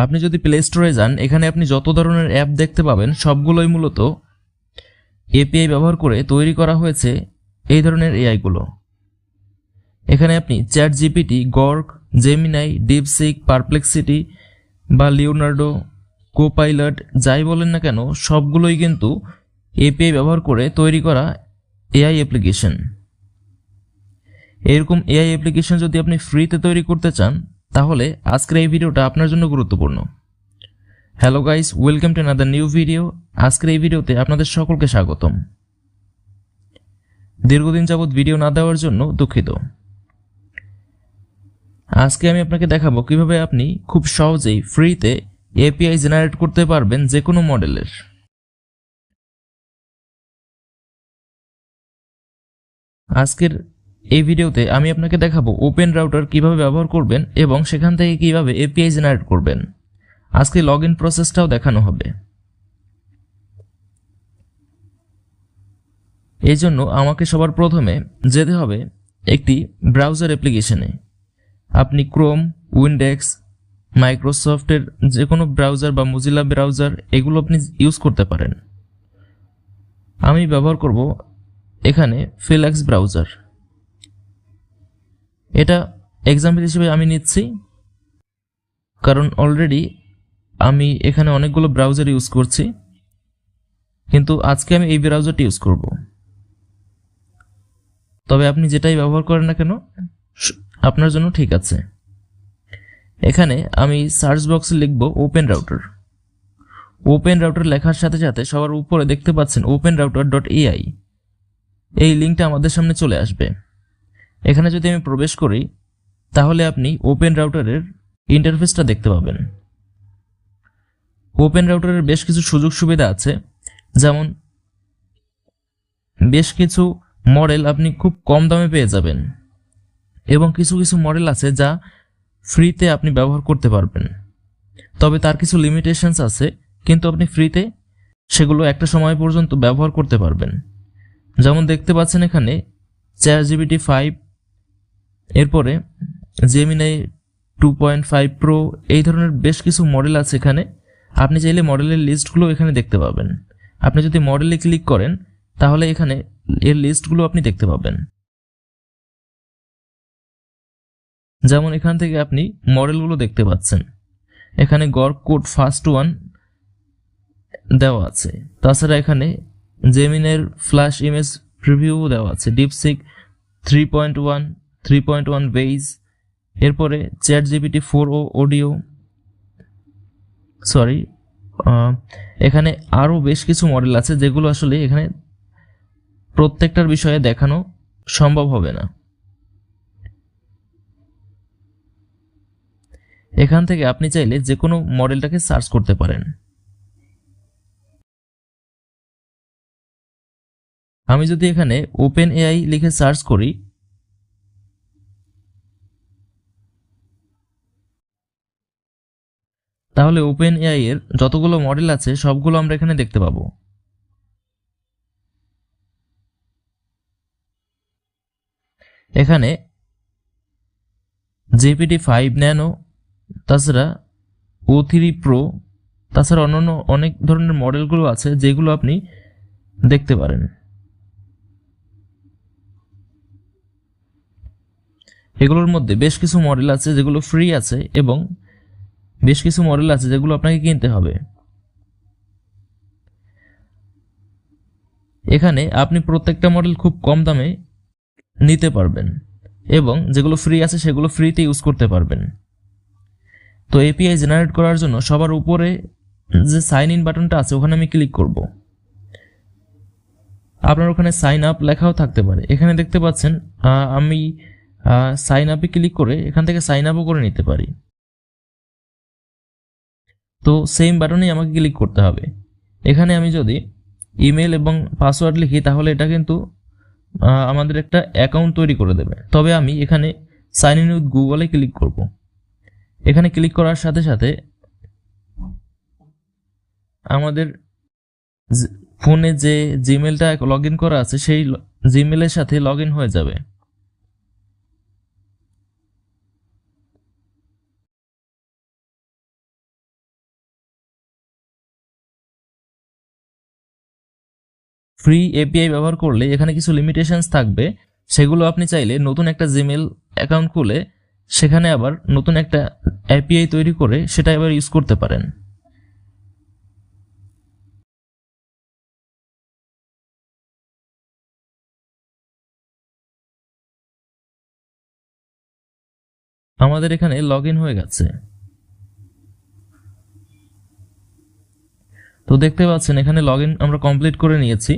আপনি যদি প্লে স্টোরে যান, এখানে আপনি যত ধরনের অ্যাপ দেখতে পাবেন সবগুলোই মূলত এপিআই ব্যবহার করে তৈরি করা হয়েছে এই ধরনের এআইগুলো। এখানে আপনি chat GPT, Grok, Gemini, DeepSeek, Perplexity বা লিওনার্ডো, কোপাইলট যাই বলেন না কেন সবগুলোই কিন্তু এপিআই ব্যবহার করে তৈরি করা এআই অ্যাপ্লিকেশন। এরকম এআই অ্যাপ্লিকেশন যদি আপনি ফ্রিতে তৈরি করতে চান তাহলে আজকের এই ভিডিওটা আপনার জন্য গুরুত্বপূর্ণ। Hello guys, welcome to another new video. আজকের এই ভিডিওতে আপনাদের সকলকে স্বাগতম। দীর্ঘদিন যাবৎ ভিডিও না দেওয়ার জন্য দুঃখিত। আজকে আমি আপনাকে দেখাবো কিভাবে আপনি খুব সহজেই ফ্রিতে এপিআই জেনারেট করতে পারবেন যে কোনো মডেলের। আজকের এই ভিডিওতে আমি আপনাকে দেখাবো ওপেন রাউটার কিভাবে ব্যবহার করবেন এবং সেখান থেকে কিভাবে এপিআই জেনারেট করবেন। আজকে লগইন প্রসেসটাও দেখানো হবে। এই জন্য আমাকে সবার প্রথমে যেতে হবে একটি ব্রাউজার অ্যাপ্লিকেশনে। আপনি ক্রোম, উইন্ডেক্স, মাইক্রোসফটের যে কোনো ব্রাউজার বা মোজিলা ব্রাউজার এগুলো আপনি ইউজ করতে পারেন। আমি ব্যবহার করব এখানে ফিলাক্স ব্রাউজার। এটা এক্সাম্পল হিসেবে আমি নিচ্ছি, কারণ অলরেডি আমি এখানে অনেকগুলো ব্রাউজার ইউজ করছি, কিন্তু আজকে আমি এই ব্রাউজারটি ইউজ করব। তবে আপনি যেটাই ব্যবহার করেন না কেন আপনার জন্য ঠিক আছে। এখানে আমি সার্চ বক্সে লিখব ওপেন রাউটার। ওপেন রাউটার লেখার সাথে সাথে সবার উপরে দেখতে পাচ্ছেন openrouter.ai, এই লিঙ্কটা আমাদের সামনে চলে আসবে। এখানে যদি আমি প্রবেশ করি তাহলে আপনি ওপেন রাউটারের ইন্টারফেসটা দেখতে পাবেন। ওপেন রাউটারের বেশ কিছু সুযোগ সুবিধা আছে, যেমন বেশ কিছু মডেল আপনি খুব কম দামে পেয়ে যাবেন এবং কিছু কিছু মডেল আছে যা ফ্রিতে আপনি ব্যবহার করতে পারবেন। তবে তার কিছু লিমিটেশনস আছে, কিন্তু আপনি ফ্রিতে সেগুলো একটা সময় পর্যন্ত ব্যবহার করতে পারবেন। যেমন দেখতে পাচ্ছেন এখানে ChatGPT 5, এরপরে জেমিনাই 2.5 প্রো, এই ধরনের বেশ কিছু মডেল আছে এখানে। আপনি চাইলে মডেলের লিস্টগুলো এখানে দেখতে পাবেন। আপনি যদি মডেলে ক্লিক করেন তাহলে এখানে এর লিস্টগুলো আপনি দেখতে পাবেন। যেমন এখান থেকে আপনি মডেলগুলো দেখতে পাচ্ছেন। এখানে গর্ক কোড ফার্স্ট ওয়ান দেওয়া আছে। তাছাড়া এখানে জেমিনের ফ্ল্যাশ ইমেজ প্রিভিউ দেওয়া আছে, ডিপসিক 3.1, 3.1 বেজ, এরপরে চ্যাট জিপিটি 4o অডিও, এখানে আরও বেশ কিছু মডেল আছে যেগুলো আসলে এখানে প্রত্যেকটার বিষয়ে দেখানো সম্ভব হবে না। এখান থেকে আপনি চাইলে যে কোনো মডেলটাকে সার্চ করতে পারেন। আমি যদি এখানে ওপেন এআই লিখে সার্চ করি তাহলে ওপেন এআই এর যতগুলো মডেল আছে সবগুলো আমরা এখানে দেখতে পাবো। এখানে জিপিটি 5 ন্যানো, তাছাড়া O3 প্রো, তাছাড়া অন্যান্য অনেক ধরনের মডেলগুলো আছে যেগুলো আপনি দেখতে পারেন। এগুলোর মধ্যে বেশ কিছু মডেল আছে যেগুলো ফ্রি আছে এবং বেশ কিছু মডেল আছে যেগুলো আপনাকে কিনতে হবে। এখানে আপনি প্রত্যেকটা মডেল খুব কম দামে নিতে পারবেন এবং যেগুলো ফ্রি আছে সেগুলো ফ্রিতে ইউজ করতে পারবেন। তো এপিআই জেনারেট করার জন্য সবার উপরে যে সাইন ইন বাটনটা আছে ওখানে আমি ক্লিক করব। আপনার ওখানে সাইন আপ লেখাও থাকতে পারে। এখানে দেখতে পাচ্ছেন আমি সাইন আপে ক্লিক করে এখান থেকে সাইন আপও করে নিতে পারি। তো সেম বাটনেই আমাকে ক্লিক করতে হবে। এখানে আমি যদি ইমেল এবং পাসওয়ার্ড লিখি তাহলে এটা কিন্তু আমাদের একটা অ্যাকাউন্ট তৈরি করে দেবে। তবে আমি এখানে সাইন ইন উইথ গুগলে ক্লিক করব। এখানে ক্লিক করার সাথে সাথে আমাদের ফোনে যে জিমেলটা লগ ইন করা আছে সেই জিমেলের সাথে লগ ইন হয়ে যাবে। ফ্রি এপিআই ব্যবহার করলে এখানে কিছু লিমিটেশনস থাকবে, সেগুলো আপনি চাইলে নতুন একটা জিমেল অ্যাকাউন্ট খুলে সেখানে আবার নতুন একটা এপিআই তৈরি করে সেটা এবার ইউজ করতে পারেন। আমাদের এখানে লগ ইন হয়ে গেছে। তো দেখতে পাচ্ছেন এখানে লগ ইন আমরা কমপ্লিট করে নিয়েছি।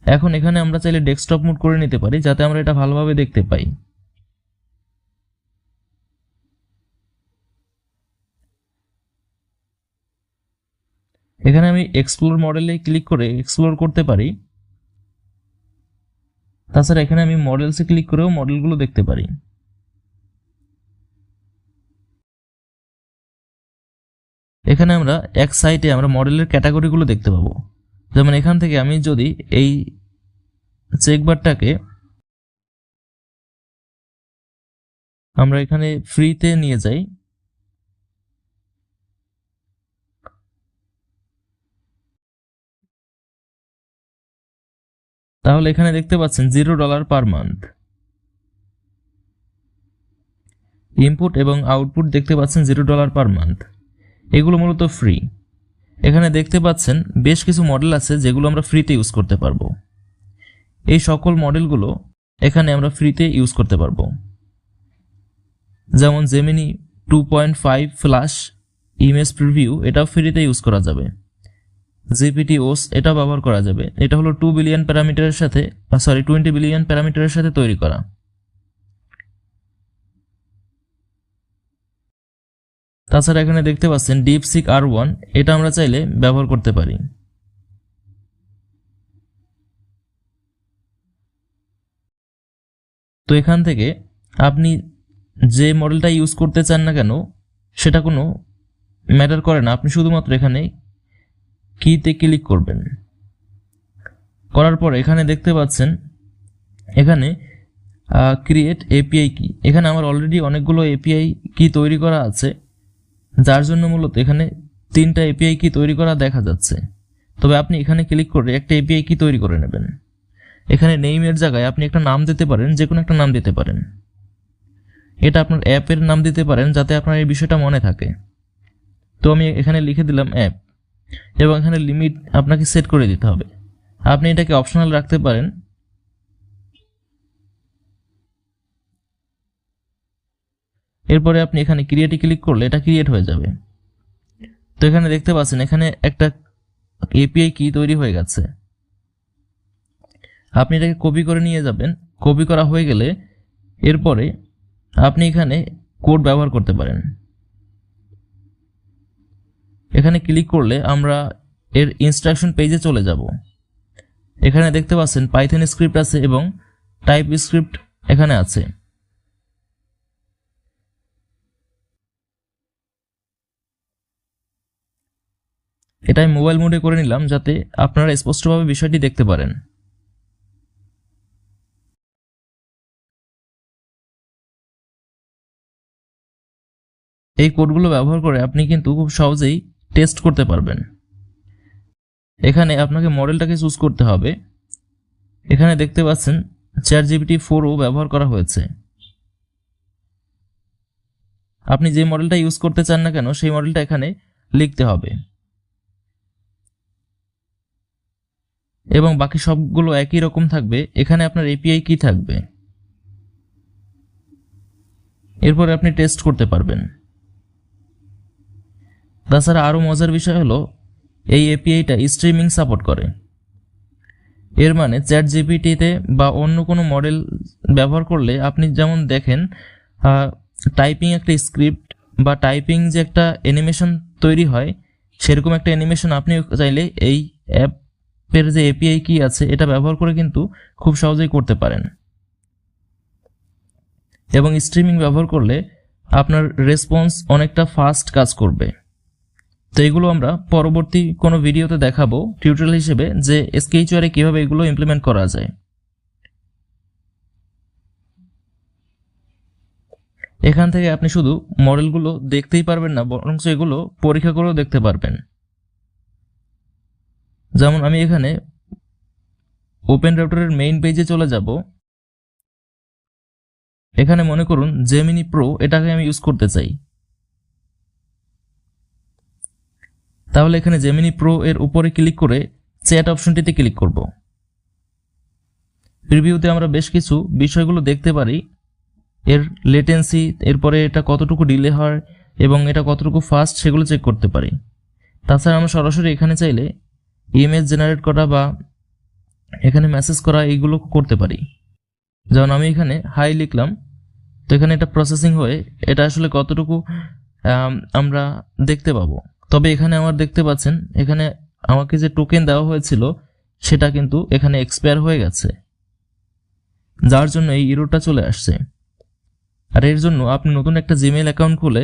এখন এখানে আমরা চাইলে ডেস্কটপ মোড করে নিতে পারি যাতে আমরা এটা ভালোভাবে দেখতে পাই। এখানে আমি এক্সপ্লোর মডেলে ক্লিক করে এক্সপ্লোর করতে পারি। তাছাড়া এখানে আমি মডেলসে ক্লিক করেও মডেলগুলো দেখতে পারি। এখানে আমরা এক সাইটে আমরা মডেলের ক্যাটাগরিগুলো দেখতে পাবো। যেমন এখান থেকে আমি যদি এই চেকবারটাকে আমরা এখানে ফ্রিতে নিয়ে যাই, তাহলে এখানে দেখতে পাচ্ছেন $0 পার মান্থ। ইনপুট এবং আউটপুট দেখতে পাচ্ছেন $0 পার মান্থ। এগুলো মূলত ফ্রি। এখানে দেখতে পাচ্ছেন বেশ কিছু মডেল আছে যেগুলো আমরা ফ্রিতে ইউজ করতে পারবো। এই সকল মডেলগুলো এখানে আমরা ফ্রিতে ইউজ করতে পারবো। যেমন জেমিনি 2.5 ফ্ল্যাশ ইমেজ প্রিভিউ, এটাও ফ্রিতে ইউজ করা যাবে। জিপিটি ওস এটাও ব্যবহার করা যাবে। এটা হলো 20 বিলিয়ন প্যারামিটারের সাথে তৈরি করা। তাছাড়া এখানে দেখতে পাচ্ছেন ডিপসিক R1, এটা আমরা চাইলে ব্যবহার করতে পারি। তো এখান থেকে আপনি যে মডেলটা ইউজ করতে চান না কেন সেটা কোনো ম্যাটার করে না, আপনি শুধুমাত্র এখানে কিতে ক্লিক করবেন। করার পর এখানে দেখতে পাচ্ছেন এখানে ক্রিয়েট এপিআই কি। এখানে আমার অলরেডি অনেকগুলো এপিআই কি তৈরি করা আছে, যার জন্য মূলত এখানে 3টা এপিআই কি তৈরি করা দেখা যাচ্ছে। তবে আপনি এখানে ক্লিক করে একটা এপিআই কি তৈরি করে নেবেন। এখানে নেইমের জায়গায় আপনি একটা নাম দিতে পারেন, যে কোনো একটা নাম দিতে পারেন। এটা আপনার অ্যাপের নাম দিতে পারেন যাতে আপনার এই বিষয়টা মনে থাকে। তো আমি এখানে লিখে দিলাম অ্যাপ, এবং এখানে লিমিট আপনাকে সেট করে দিতে হবে। আপনি এটাকে অপশনাল রাখতে পারেন। এরপরে আপনি এখানে ক্রিয়েটে ক্লিক করলে এটা ক্রিয়েট হয়ে যাবে। তো এখানে দেখতে পাচ্ছেন এখানে একটা এপিআই কি তৈরি হয়ে গেছে। আপনি এটাকে কপি করে নিয়ে যাবেন। কপি করা হয়ে গেলে এরপরে আপনি এখানে কোড ব্যবহার করতে পারেন। এখানে ক্লিক করলে আমরা এর ইনস্ট্রাকশন পেজে চলে যাব। এখানে দেখতে পাচ্ছেন পাইথন স্ক্রিপ্ট আছে এবং টাইপ স্ক্রিপ্ট এখানে আছে। এটাই মোবাইল মোডে করে নিলাম যাতে আপনারা স্পষ্টভাবে বিষয়টি দেখতে পারেন। এই কোডগুলো ব্যবহার করে আপনি কিন্তু খুব সহজেই টেস্ট করতে পারবেন। এখানে আপনাকে মডেলটাকে চুজ করতে হবে। এখানে দেখতে পাচ্ছেন ChatGPT-4ও ব্যবহার করা হয়েছে। আপনি যে মডেলটা ইউজ করতে চান না কেন সেই মডেলটা এখানে লিখতে হবে, এবং বাকি সবগুলো একই রকম থাকবে। এখানে আপনার এপিআই কি থাকবে, এরপরে আপনি টেস্ট করতে পারবেন। তাছাড়া আরও মজার বিষয় হলো এই এপিআইটা স্ট্রিমিং সাপোর্ট করে। এর মানে ChatGPT-তে বা অন্য কোনো মডেল ব্যবহার করলে আপনি যেমন দেখেন টাইপিং একটা স্ক্রিপ্ট বা টাইপিং যে একটা অ্যানিমেশন তৈরি হয়, সেরকম একটা অ্যানিমেশন আপনি চাইলে এই অ্যাপের যে এপিআই কি আছে এটা ব্যবহার করে কিন্তু খুব সহজেই করতে পারেন। এবং স্ট্রিমিং ব্যবহার করলে আপনার রেসপন্স অনেকটা ফাস্ট কাজ করবে। তো এগুলো আমরা পরবর্তী কোনো ভিডিওতে দেখাবো টিউটোরিয়াল হিসেবে যে স্কেচুয়ারে কিভাবে এগুলো ইমপ্লিমেন্ট করা যায়। এখান থেকে আপনি শুধু মডেলগুলো দেখতেই পারবেন না, বরং এগুলো পরীক্ষা করেও দেখতে পারবেন। যেমন আমি এখানে ওপেন র্যাপটরের মেইন পেজে চলে যাব। এখানে মনে করুন জেমিনি প্রো এটাকে আমি ইউজ করতে চাই, তাহলে এখানে জেমিনি প্রো এর উপরে ক্লিক করে চ্যাট অপশনটিতে ক্লিক করব। প্রিভিউতে আমরা বেশ কিছু বিষয়গুলো দেখতে পারি, এর লেটেন্সি, এরপরে এটা কতটুকু ডিলে হয় এবং এটা কতটুকু ফাস্ট সেগুলো চেক করতে পারি। তাছাড়া আমরা সরাসরি এখানে চাইলে ইমেজ জেনারেট করা বা এখানে মেসেজ করা এইগুলো করতে পারি। যেমন আমি এখানে হাই লিখলাম, তো এখানে এটা প্রসেসিং হয়ে এটা আসলে কতটুকু আমরা দেখতে পাবো। তবে এখানে আমার দেখতে পাচ্ছেন এখানে আমাকে যে টোকেন দেওয়া হয়েছিল সেটা কিন্তু এখানে এক্সপায়ার হয়ে গেছে, যার জন্য এই ইরোরটা চলে আসছে। আর এর জন্য আপনি নতুন একটা জিমেইল অ্যাকাউন্ট খুলে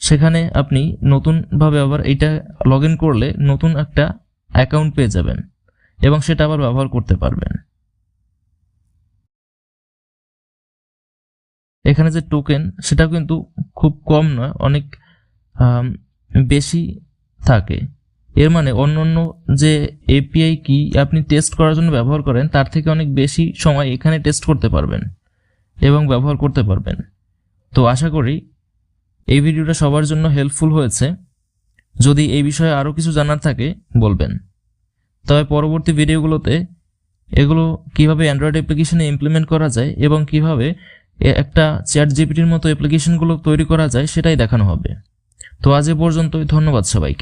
সেখানে আপনি নতুনভাবে আবার এইটা লগ ইন করলে নতুন একটা অ্যাকাউন্ট পেয়ে যাবেন এবং সেটা আবার ব্যবহার করতে পারবেন। এখানে যে টোকেন সেটা কিন্তু খুব কম নয়, অনেক বেশি থাকে। এর মানে অন্য যে এপিআই কি আপনি টেস্ট করার জন্য ব্যবহার করেন তার থেকে অনেক বেশি সময় এখানে টেস্ট করতে পারবেন এবং ব্যবহার করতে পারবেন। তো আশা করি এই ভিডিওটা সবার জন্য হেল্পফুল হয়েছে। যদি এই বিষয়ে আরও কিছু জানার থাকে বলবেন। তবে পরবর্তী ভিডিওগুলোতে এগুলো কিভাবে অ্যান্ড্রয়েড অ্যাপ্লিকেশনে ইমপ্লিমেন্ট করা যায় এবং কিভাবে একটা চ্যাট জিপিটির মতো অ্যাপ্লিকেশনগুলো তৈরি করা যায় সেটাই দেখানো হবে। তো আজ এ পর্যন্তই, ধন্যবাদ সবাইকে।